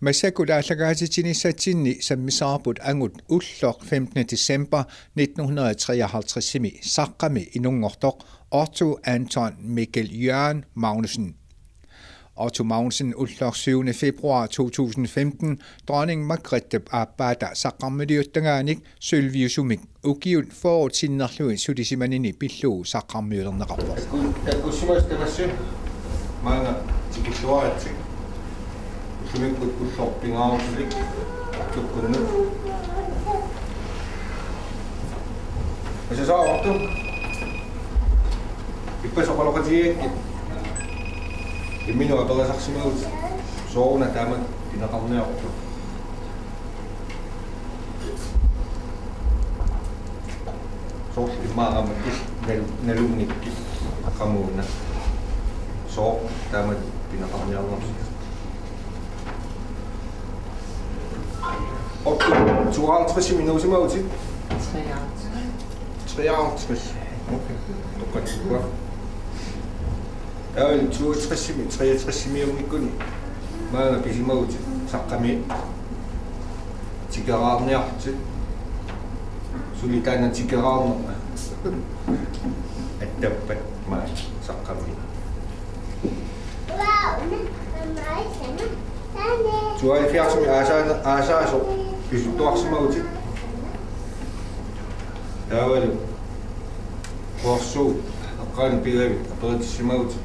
Masakulaallagaatitinissatsinni sammisaarput angut ulloq 15. december 1953 saqqami inungortoq Otto Anton Mikkel Jørgen Magnussen. Otto Magnussen ulloq 7. februar 2015 dronning Margrethe Abada saqqarmiluuttangaanik sylviusumik ukiun forutinnerluin sudisimanini pilluu saqqarmiulerneqarpoq. Takkussimastamassu maanga tikilluaratsik sumikut ullorpingaarusulik tukkunnut asasaaortu ippasoqaloqatigiakki imminu aperisarsimagut sooruna taamat pineqarniartu soorl immaaramakki nalunnikki qamuuna soor taamat pineqarniarnersi Op 52 minuusimautit. 53. Okay. Godt. Der er 63 minuumikkuni. Maana pisimautit. Saqqami. Tikeraarniartit. Sulitaana tikeraarnerma. Attappat maa saqqami. Tuai fiarsumi aasaaso pisuttuarsimautit taavalu qorsuut aqqaani pigavit aperitsimautit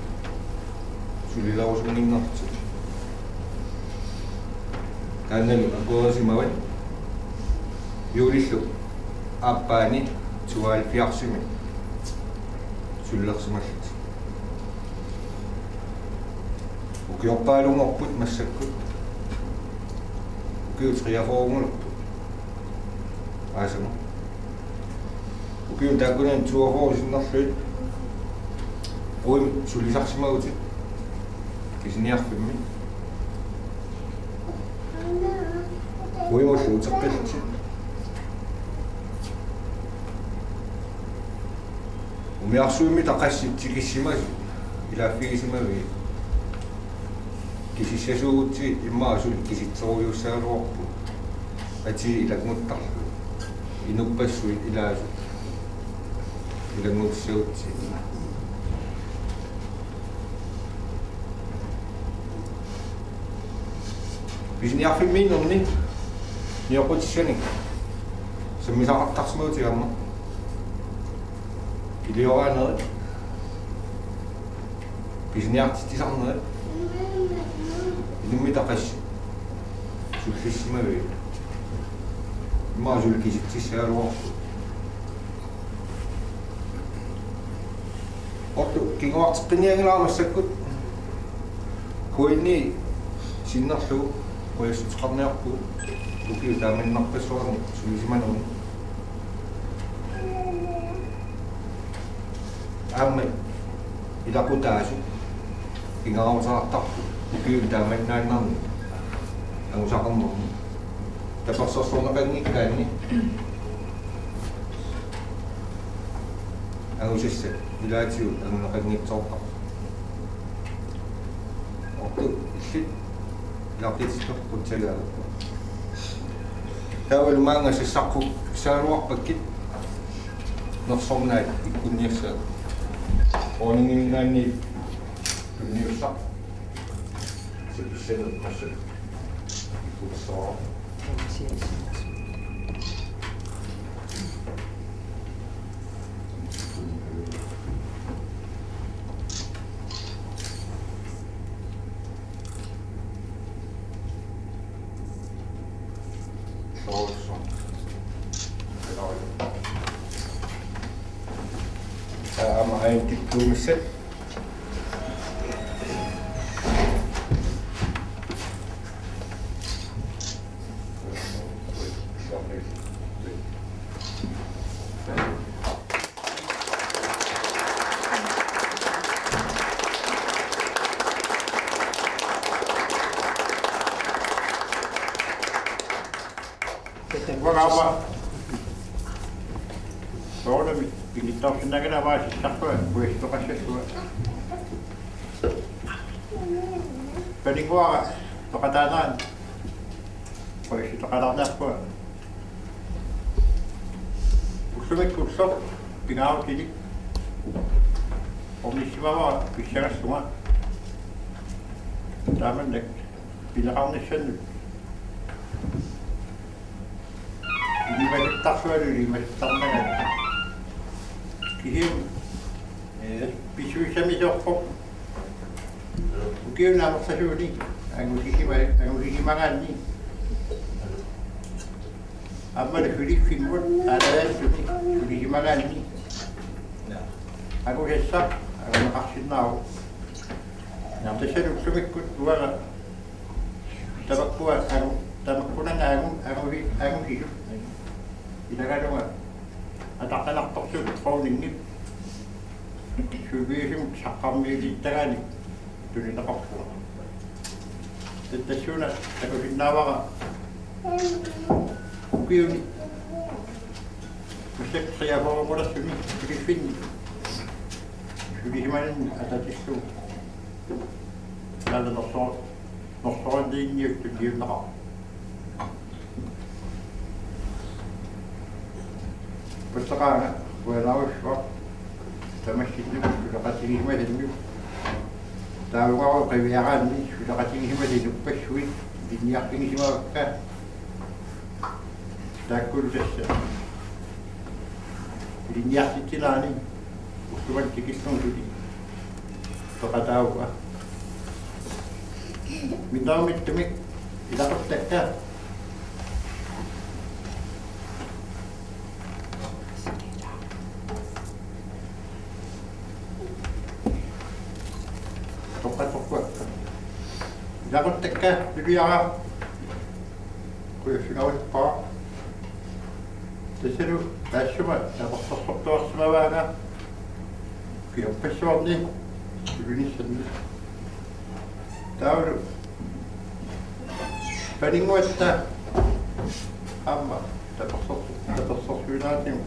sulilarusuminnertit kaannalu akuerisimavat yuulillu aappaani tuai fiarsumi sullersimallat ukiorpaalungorput massakkut ukiutriafoorunguluppu aasama ukiun taakkunan tuafoorisinnerluit uim sulisarsimagutit kisiniarfimmi uimullu uteqqiltit umiarsuimmi taqassit tikissimasi ilaaffigisimagi kisissasuugutti immaasuli kisitserujuussaaluorpu ati ilagmuttarlu inuppassuit ilaasu ilagmutsautti pisniarfimmiinnerni nioqutissani sammisaqartarsimautigamma ilioraaneret pisniartitisarneret Inimitaqassi sullissimavi immaasuli kisitsissaaluorpu ortu kinguarteqqiniangilaamassakut kuinni sinnerlugu qoyassutiqarniarpu ukiu taaminnarpassuarni sulissimanerni aamma ilaqutaasu kingarusaartarpu ukiu taamannaannarni angusaqarnerni tapersorsorneqanngikkaanni angusassa ilaatiu anguneqanngitsoortar ortu illit ilaqtitittor qutsalaala taawal maanga sissaqqup saaluarpakkit nersornaat ikkunniassaat oningingaanni kunniussaq Sen kanske USA. Maar hij heeft toen gezet. Vagava. Sono pilittorsinagana vaasissarpua puistoqassallua. Paninguara toqataanaan qoissutaqalarnerpua ullumikkulsoq pingaarutilik ornissimava pissagassunga taamannak pileqarnissannut ilimalittarsualuli kihim pisuissamisorpoq ukiunaamersasuuni angusisimangaanni ammali filiffimmut aalayassuni filisimangaanni agusessaq agamaqarsinnaaru tassanullumikкут уала табаккуа тамаккунанга агусису илагалунга атаққаларторсут qoorninngip субиисим саққармиилиттагаани тулинеқарпуа тассуна такусиннаавара укиуни мусеққиафоормулассуни филиффинни сулисиманин ататиллу нала норсориинниутту киуннеқар путтақаана уаларуссуа тамассиллу сулеқатигисмалинну таавугару қивиараанни сулеқатигисмалинуппассуит линниарпигисимавакка тааккулусасса линниартитсилаани уссуван тикиллунсули тоқатаауа минаамиттумик илақуттакка тоқатоққуа илақуттакка пилиара куйуссунаруиппаа тассалу таассума апорторсортуарсимаваана киоппассуарни юнисsanni тауру парингуатта амма таперсорсуинаатим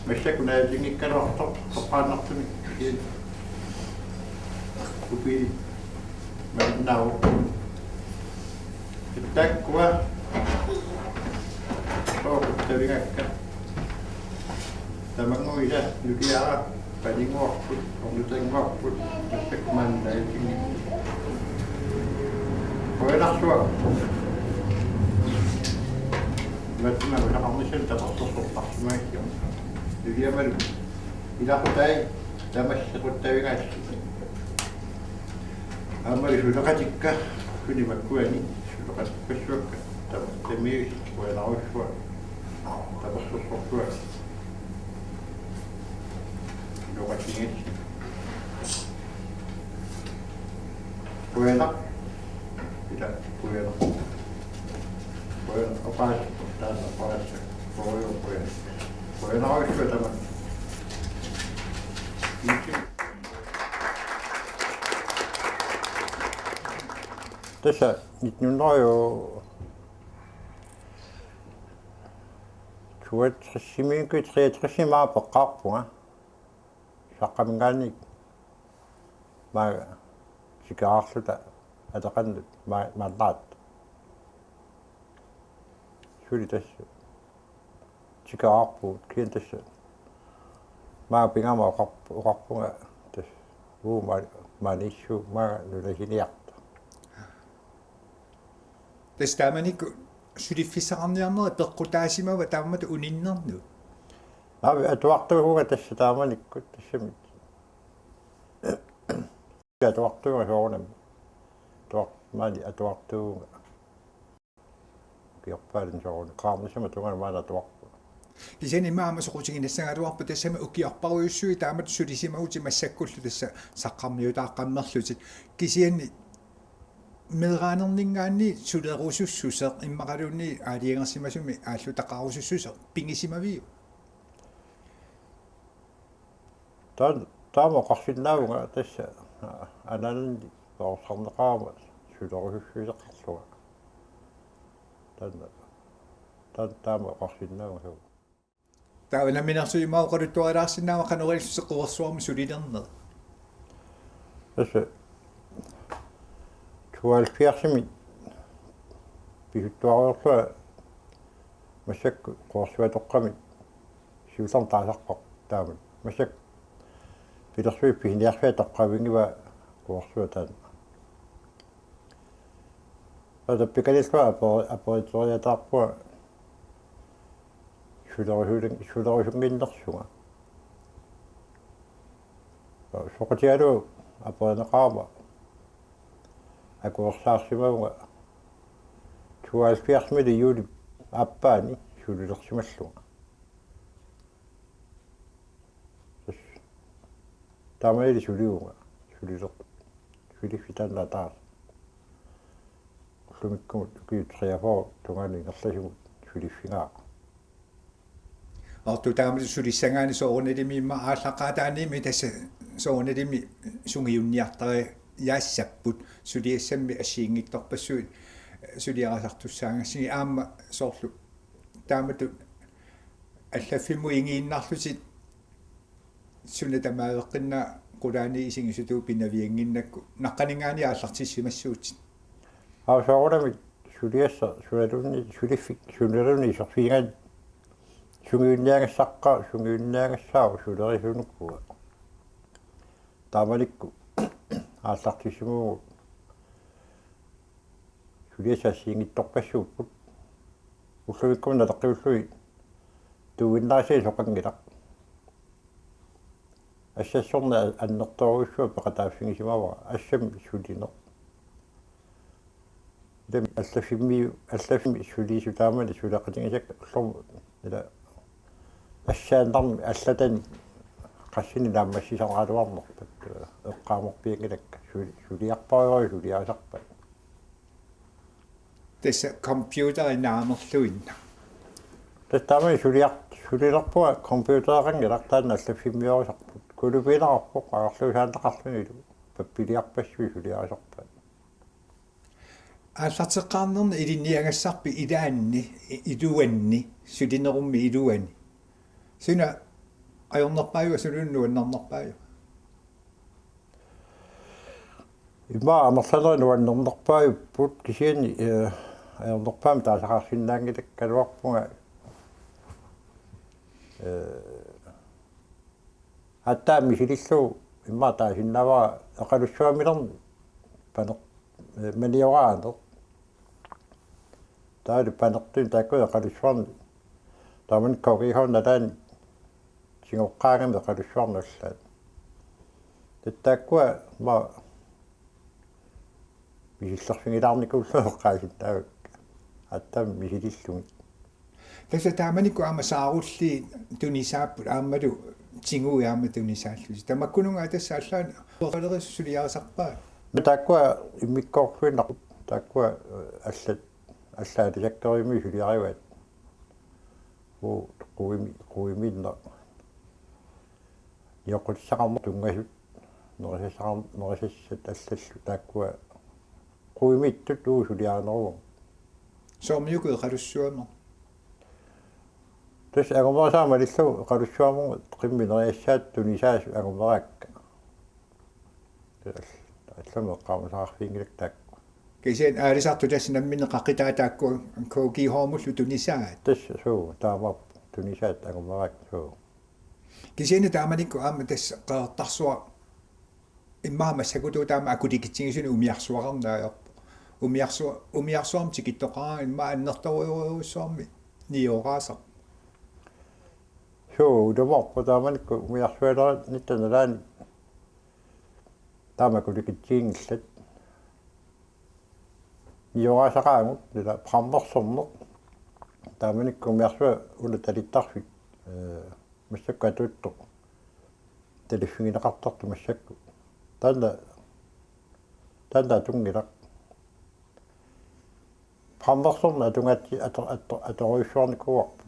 массакунаатингиккалуартор тоққааннартуми киин купи маннау иттаккуа тавигакка тамангуиса нукиара парингуарпут орнутангуарпут массакмааннаатинги поэларсуа матна вилақарнисал таперсорсортарсимааккио нукиамалу илақутай тамассеқуттавигаасси аммали сулеқатикка кунимаккуани сулеқатпассуакка тамиис поэларуссуа таперсорсортуа логатингит поэла ila poela opaa taas paassa poela olisi tämä tässä nyt jo tuot simiin kuin treeträsimaa pakkaapua saqqamingaanik maa sikaarluta атақаннут мааллаат сули тасса чикаарпуут киан тасса маа пингама оқарпунга тас уу маниссу маа нулахилиарта тестаманик сулиффисақарниарнери пеққутаасимава тааммата униннерну ави атуартугуга тасса тааманиккут тассамит атуартуга соорнам мали атуартуунга киорпаалин соорун qaarnisama tungana maala atuarpu кисани маама соқутигинассагалуарпу тассама укиарпаруйуссуи таамат сулисимагути массаккуллу тасса саққармиутааққаммерлути кисиани мераанернингаани сулерусуссусеқ иммақалуунни аалиангерсимасуми ааллутақарусуссусеқ пингисимавиу таама қарсиннаавунга тасса аналанди орсарнеқаама сулерусуссуисеқарлуга таама қарсиннаавунга таавна минарсуимаа оқалуттуарилаарсинаава канорилсеққуерсуарми сулилернер тасса туалфиарсими писуттуариорлуа массакку қуарсуатоққами сиулларм таасаққоқ таамат массак пилерсуи пихиниарфиа тоққавингива қуарсуатаан ада пикалисва апориториатаарпуа шулерусунгиннерсуга соқатиалу апоринеқаама акуорсаарсимавга 72 миллиуни аппаани шулилерсималлуга тамаили шулиуга шулиффитанна таас лумиккумут киутриафоо тугаани нерласимут шулиффингаа арту таамали сулиссангаани соорнелимиимма ааллақаатааниими тасса соорнелими сунгиунниартари яассаппут сулиассамми ассиингитторпассуит сулиарасартуссаангассиги аама соорлу таамату аллаффимму ингииннарлусит сунатамаавеққинна qulaani isingisutuu pinnavianginnakku naqqaningaani ааллартиссимассуутит аусоорами сулиасса сулалунни сулиффик сулалунни сорфигаан сунгиунниагассаққа сунгиунниагассаау сулерисунуккуга таамаликку ааллартиссимуу сулиасассиингитторпассууппут уллуиккумна таққиуллуи туиннааси соқангилақ ассассорна аннерторуссуа пеқатааффигисимава ассам сулинер dem аллаффими сулиисутаамани сулеқатингисак уллору ила ассааннарми аллатани qassini laammassisaqaluarnerpat eqqaamorpiangilakka suliarpariori suliaasarpa tessa computerinaammerluinna tastaamani sulilerpua computeraqangilaqtaanna allaffimmiorisarput kulupiinararpoq aqarluusaannaqarlugilu pappiliarpassui suliaasarpa ааллартеққарнерни илинниагассарпи илаанни илуанни сулинерумми илуани суна ajornerpaaju sulunnuannarnerpaaju имма амерланерну аннернерпаajupпут кисиани ajornerpaam таасақарсиннаангилак калуарпунга аттаами силиллуу имма таасиннаваа эқалуссуамилерни панеқ маниораанер таали панертин таакку эқалуссуарни тааман кокихорналаани сингоққаагами эқалуссуарналлаат таттааккуа ма мисиллерфингилаарникуллуоққааситтаавак аттам мисилиллуги тасса тааманикку аама саарулли тунисааппут ааммалу тингуи аама тунисааллуси тамаккунунга тасса аллаан оралерис сулиарасарпаа тааккуа иммиккоорфуиннақ тааккуа аллаати сакторими сулиариваат уу қуиминна яқутсақарма тунгасут нерисассат аллаллу тааккуа қуимиттут уу сулиаарнеруву соомиуку эқалуссуамер тас агомерсаама лиллу эқалуссуамер қимминериассаат тунисаасу агомераакка аллама эққаамасаарфингилак таак кисен аалисарту тассинаммине қаққитаатаакку коки хоомуллу тунисаат тас суу таамап тунисаат агомераак суу кисене тааманикку аама тасса қеэртарсуа иммаама сакутуу таама акутикитсигисуни умиарсуақарнааерпу умиарсуарм тикиттоқараа имма аннерторуйуруссуарми ниораасар суу удамарпу тааманикку умиарсуалерат ниттаналаани таамакуликитсиингиллат ниораасақаангут нила праммерсорнер тааманикку умиарсуа уна талиттарфик массаккатуутто телеффигинеқартарту массакку танда тунгилақ праммерсорна тунгатти аторуйссуарникуарпу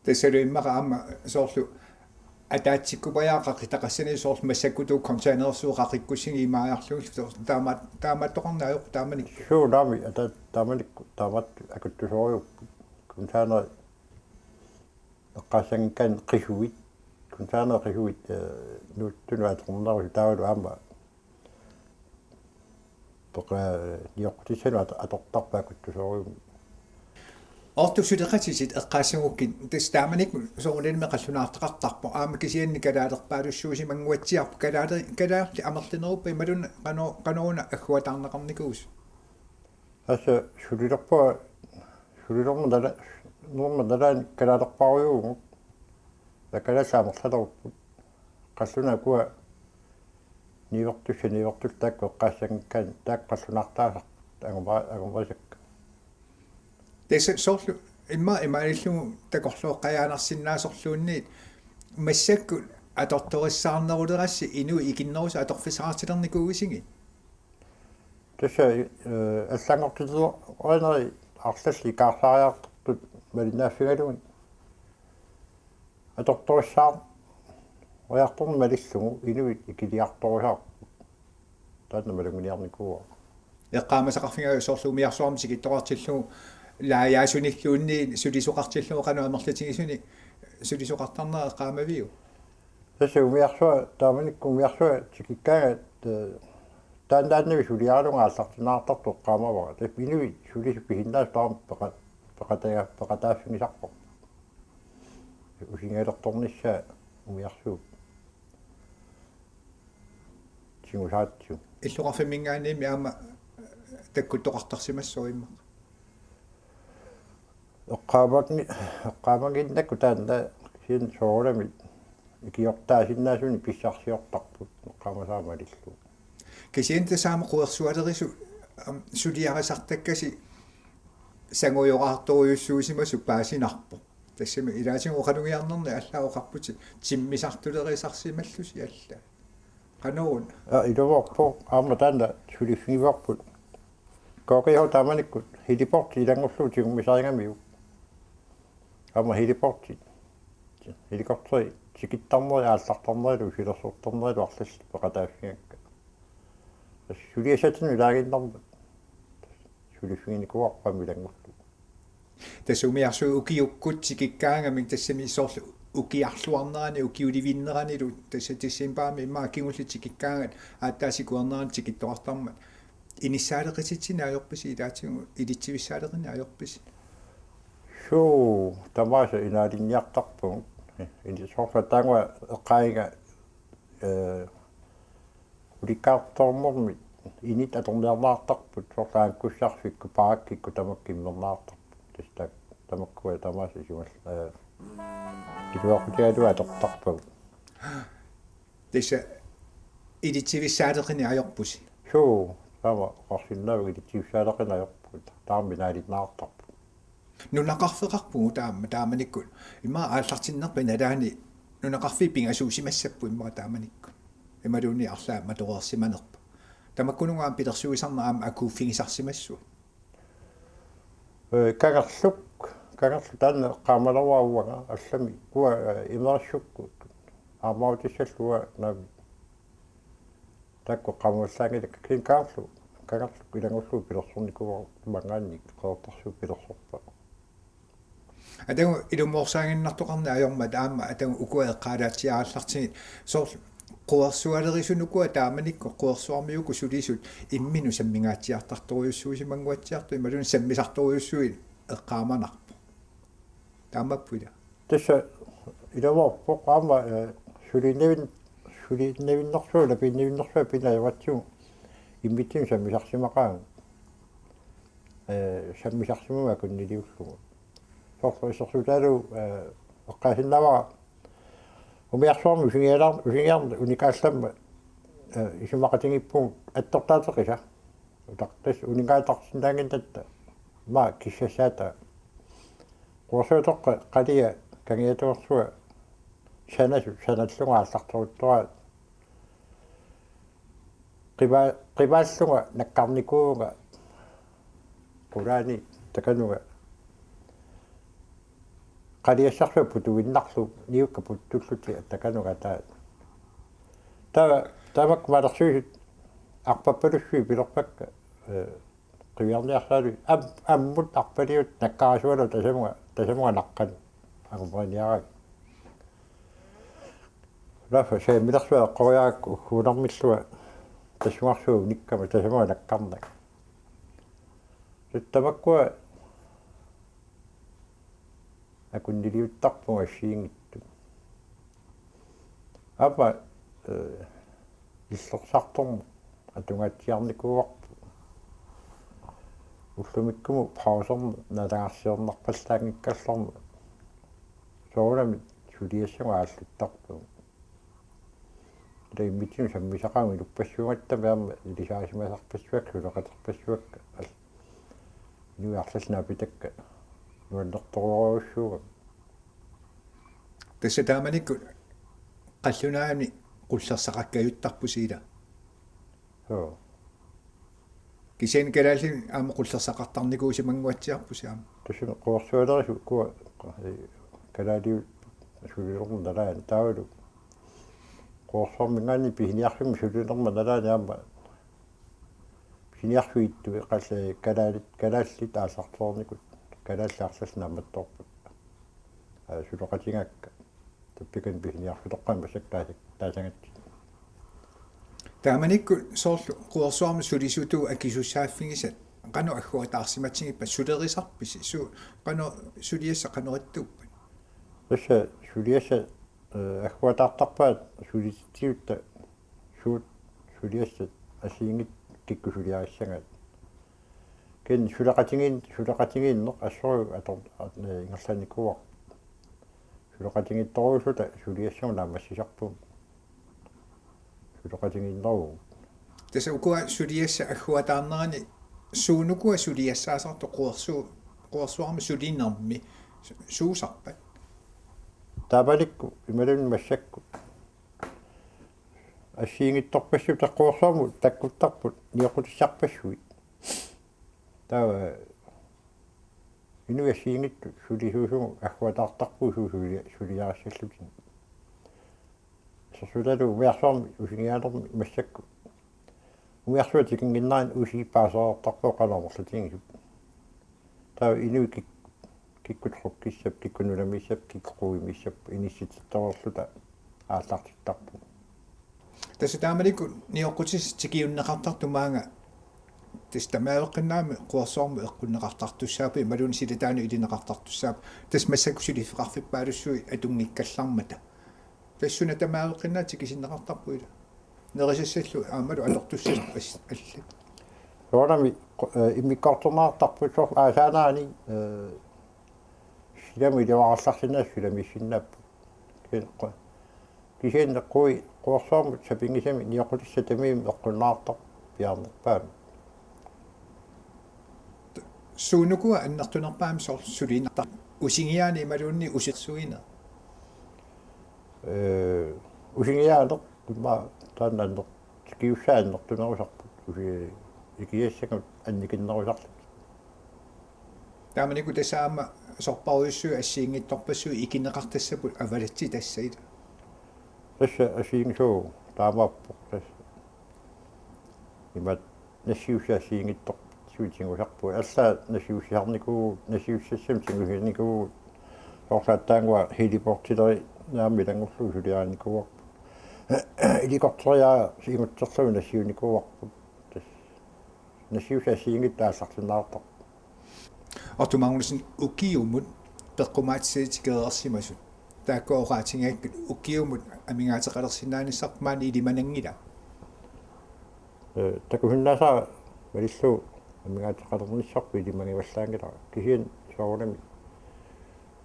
тассалу иммаqa аама соорлу атаатсиккупаяаqa қитақассани соорлу массаккутуу контейнерсуу қақиккуссиги имааярлугу тааматтоқарнааюқ тааманик суу наами ата тааманикку таамат акуттусориуппу контейнер эққассангкан қисуит контейнер қисуит нуттунуатернерусу таавалу аама niortisanu atortarpaakuttusoriumi ortu sudeqatisit eqqaassagukkin tastaamanik soorunilme qallunaartaqartarpo aama kisianni kalaalerpaalussuusi manguatsiarpu kalaalерли амерлинеруппа ималун qanuuna аггуатаарнеқарникуус аса шулилермудала калаалерпаруйуугу такалаасаамерлалеруппут қаллуна куа нивертус таакку эққаассангккаан таак қаллунаартаасақ агумасак тэсэ соорлу имаалиллугу такорлуоққаяанарсиннаасорлуунниит массакку аторториссаарнерулерасси инуи икиннерус аторфисаартилерникуугисинги тэсэ аллангортитер оинери арлалли каарсаариартут малинааффигалугун аторториссаар оярторн малиллугу инуи икилиарторусаар таатна малунгуниарникууа эққаамасақарфингаа соорлуумиарсуарми сикитторартиллугу лааяасуниллуунни сулисоқартиллугу қану амерлатигисуни сулисоқартарнера эққаамавиу тэсэ умиарсуа тааманиккумиарсуа тикиккаага таандаанними сулиаралунга ааллартинаартарту эққаамавара тэ инуи сулису пихиннаас таам пеқатааффигисарпо усингаалерторнissaа умиарсуу тингусаатсу иллуқарфимингааними аама таккуттоқартарсимассуимма эққаамагиннакку таанда син соорами икиортаасиннаасуни писсарсиортарпут эққаамасаамалиллу кисиэнтэ саама қуерсуалерису сулиарасартаккаси сангуйоқарторуйуссуусимасу паасинарпо тассами илаасингу қанугиарнерни аллаоқарпути тиммисартулерисарсималлуси алла qanoon ilorpo aama taanda sulifivarput koqiho taamanikku hiliporti ilangorluutiummisaringamiu ama hiliporti helikopteri tikittarneri aallartarnerilu filersortarnerilu arlall peqataaffiangakka suliasatinu ilaaginnarmat sulifiginikuarpami ilangorlu tassumiarsu ukiukkut tikikkaangamik tassami soorlu ukiarluarnerani ukiulivinneranilu tassatissimbaami imma kingulli tikikkaangat aattaasikuarnerani tikittoartarmat inissaaleqisitsina ajorpisi ilaatigu ilitsivissaalerni ajorpisi shu tamaasa inaalinniartarpun ini sorfataangua eqqaaiga ulikkaartornermi init atorniarnaartarput sorlaankussarfikku paakkikku tamakkimmernaartarput tasta tamakkua tamaasa isumal iluaqutialua atortarpun tassa ilitsivissaalerni ajorpusi shu tama qarsinnaavik ilitsivissaalerni ajorput taarminaalinnaartarput nunaqarfeqarpugu taamanikkun imma aallartinnerpa nalaani nunaqarfi pingasuusimassappu imma taamanikkun imaluuni arlaa matoreersimanerpa tamakkunungaam pilersuisarneraam akuuffigisarsimassu kagarlu taanna qaamalaruauaga allami kua imerissukku aamautissalluga naami takku qamuallaangilak kinkaarlu kagarlu ilangullu pilersornikuva mangaannik qeertarsuu pilersorpa атагу илумоорсаагиннартоқарна аёрма таама атагу укуэққалаатсиаараллартигит соорл қуерсуалерисунукуа тааманикко қуерсуармиуку сулисут иммину саммигаатсиартарторуйуссууси мангуатсиарту ималун саммисарторуйуссуи эққааманарпо таамаппула тасса илаварпо qaama сулинневиннэрсула пинневиннэрсуа пинаяватсуу иммитсин саммисарсимақаан саммисарсимума куннилиуллугу сорсуутаалу эққаасиннавара умиарсуарми усингиарни уникаалламма исумақатингиппун аттортаатеқиса утартас уникаатарсиндаангинтатта ма киссасаата қорсуутоққа қалия кангиатуарсуа саналлунга алларторуттуа қивааллунга наккарникууга qulaani takanuga qaliassarlup tuinnarlu niukka puttulluti takanuga tamak malersuusut arpappalussui pilerpakka qiviarniarsaalu ammut arpaliut nakkaasualu tasamuga naqqan agumaniarak lafa saamilersua qoriaakku huunarmillua тасуарсуу никкама тасамаа наккарнак суттамаккуа акуннилиуттарпуга сиингитту апа иллорсарторм атунгаатсиарникууарпу уллумиккуму паусорн налагарсиорнарпаллаангиккаллорну соорами сулиассага ааллуттарпу иммитсин саммисақаами луппассугатта пеарма илисаасимасарпассуак сулеқатерпассуак нуиарласна питакка нуаннерторуаруссууга тассатааманикку қаллунаами qullersaqakkajuttarpusiila соо кисен калаалли аама qullersaqartarnikuusimangуатсиарпусиама тусин қуарсуалерису куа калаалиу сулилерму налаан таавалу қуарсуармингаани пихиниарфим сулилерма налаани аама пихиниарфуитту қаллаа калааллит аасарторникут калааллаарсасна амматторпут сулеқатингакка таппикан пихиниарфулеққаама саккаасак таасангатти тааманикку соорлу qуарсуарми сулисуту акисуссааффигисат qanu аггуатаарсиматсигиппа сулерисарписи су qanu сулиасса qanerittuppa тасса сулиасса аггуатаартарпаат сулитсиутта суут сулиасса асиингит киккусулиариссангаат кен сулеқатингииннеқ ассору атор ингерлааникуар сулеқатингитторуусута сулиассама наамассисарпум сулеқатингииннеру таса укуа сулиасса аггуатаарнерани суунукуа сулиассаасарто qуарсуарми сулиннарми суусарпат таабаликку ималун массакку ассиингитторпассу таққуарсуарму таккуттарпут ниоқутиссарпассуит таа инуи ассиингитту сулисуусугу аггуатаартарпуу сулиарассаллутин сосулалу уиарсуарми усингиаалерми массакку уиарсуа тикингиннаан усигиппаасаартарпоо қалаамерлутингисуп таа инуи киккутроқкиссап киккунуламиссап киккуимиссап инисситторлута ааллартиттарпу таса тааманикку ниоқутис тикиуннеқартартумаанга тестамаавеққиннаами qуарсуарми эққуннеқартартуссаапи малуни силатаану илинеқартартуссаап тас массакусулиффеқарфиппаалуссуи атунгиккаллармата тассуна тамаавеққиннаа тикисиннеқартарпуила нерисассаллу аамалу алортуссас алли соорами иммиккорторнаартарпусор аасаанаани силами илуаралларсинаа силамиссиннааппу кисииннеққуи qуарсуармут сапингисами ниоқутисса тамиим эққуннаартар пиарнерпаами суунукуа аннертунерпаами соор сулинартар усингиаани малуунни усерсуина усингиаалер кумма тааннааннер киуссааннертунерусарпут уси икиассакут анникиннерусарлу тааманикку тасаама сорпаруйуссуи ассиингитторпассуи икинеқартассапут авалатси тассаила тасса асиингсуу таамааппо тасса имат нассиуссаасиингиттор суутингусарпу аллаа нассиуссиарникуу нассиуссассам тингусиникуу сорсааттаангуа хилипортилери наами лангурлу сулиааникуа иликорториаа сингутсерлуи нассиуникуарпу тас нассиуссаасиингиттаассартиннаартар ортумагунусин укиумут пеққумаатсиитикеерсимасут тааккоораатингааккут укиумут амингаатеқалерсинааниссарпаани илиманангила такухиннаасаа малиллу амингаатеқалерниссарпу илимангиваллаангилара кисиан соорнами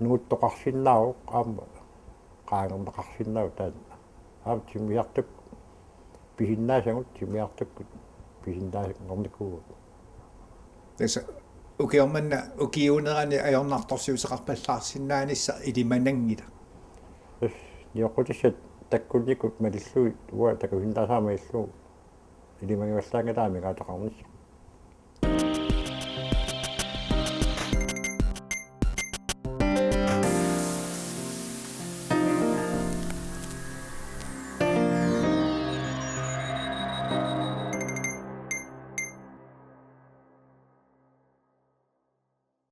нугуттоқарсиннаау аама qaangerneqarsinnau taan aam timiartuk pihinnaasangут timiartukkut pihinnaasangornikuugu таса укиорманна укиунерани аёрнарторсиусеқарпаллаарсиннаанисса илиманангила эс ниоқутиссат таккулникут малиллуит уа такухиннаасаама иллу илимангиваллаангилаами гаатақарнисса